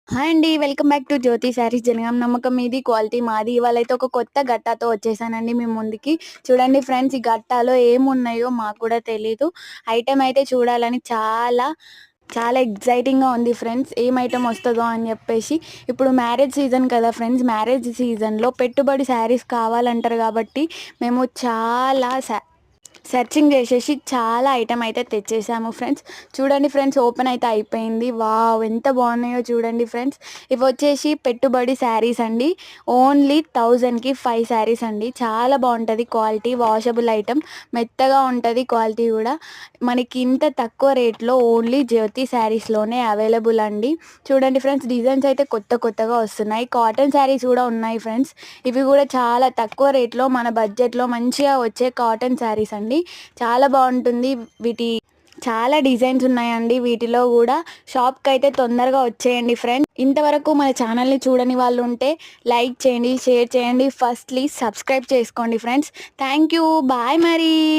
Hi అండి. Welcome back to జ్యోతి శారీస్ జనగాం. నమ్మకం మీది, క్వాలిటీ మాది. ఇవాళైతే ఒక కొత్త గట్టాతో వచ్చేసానండి మీ ముందుకి. చూడండి ఫ్రెండ్స్, ఈ గట్టాలో ఏమున్నాయో మాకు కూడా తెలీదు. ఐటెం అయితే చూడాలని చాలా చాలా ఎక్సైటింగ్‌గా ఉంది ఫ్రెండ్స్. ఏం ఐటెం వస్తదో అని చెప్పేసి. ఇప్పుడు మ్యారేజ్ సీజన్ కదా ఫ్రెండ్స్. మ్యారేజ్ సీజన్‌లో పెట్టుబడి శారీస్ కావాలంటారు కాబట్టి మేము చాలా సెర్చింగ్ చేసేసి చాలా ఐటెం అయితే తెచ్చేసాము ఫ్రెండ్స్. చూడండి ఫ్రెండ్స్, ఓపెన్ అయితే అయిపోయింది. వావ్! ఎంత బాగున్నాయో చూడండి ఫ్రెండ్స్. ఇవి వచ్చేసి పెట్టుబడి శారీస్ అండి. ఓన్లీ 1000కి 5 శారీస్ అండి. చాలా బాగుంటుంది క్వాలిటీ. వాషబుల్ ఐటెం, మెత్తగా ఉంటుంది క్వాలిటీ కూడా. మనకి ఇంత తక్కువ రేట్లో ఓన్లీ జ్యోతి శారీస్లోనే అవైలబుల్ అండి. చూడండి ఫ్రెండ్స్, డిజైన్స్ అయితే కొత్త కొత్తగా వస్తున్నాయి. కాటన్ శారీస్ కూడా ఉన్నాయి ఫ్రెండ్స్. ఇవి కూడా చాలా తక్కువ రేట్లో మన బడ్జెట్లో మంచిగా వచ్చే కాటన్ శారీస్ అండి. చాలా బాగుంటుంది. వీటి చాలా డిజైన్స్ ఉన్నాయండి వీటిలో కూడా. షాప్కి అయితే తొందరగా వచ్చేయండి ఫ్రెండ్స్. ఇంతవరకు మన ఛానల్ని చూడని వాళ్ళు ఉంటే లైక్ చేయండి, షేర్ చేయండి, ఫస్ట్లీ సబ్స్క్రైబ్ చేసుకోండి ఫ్రెండ్స్. Thank you. బాయ్ మరి.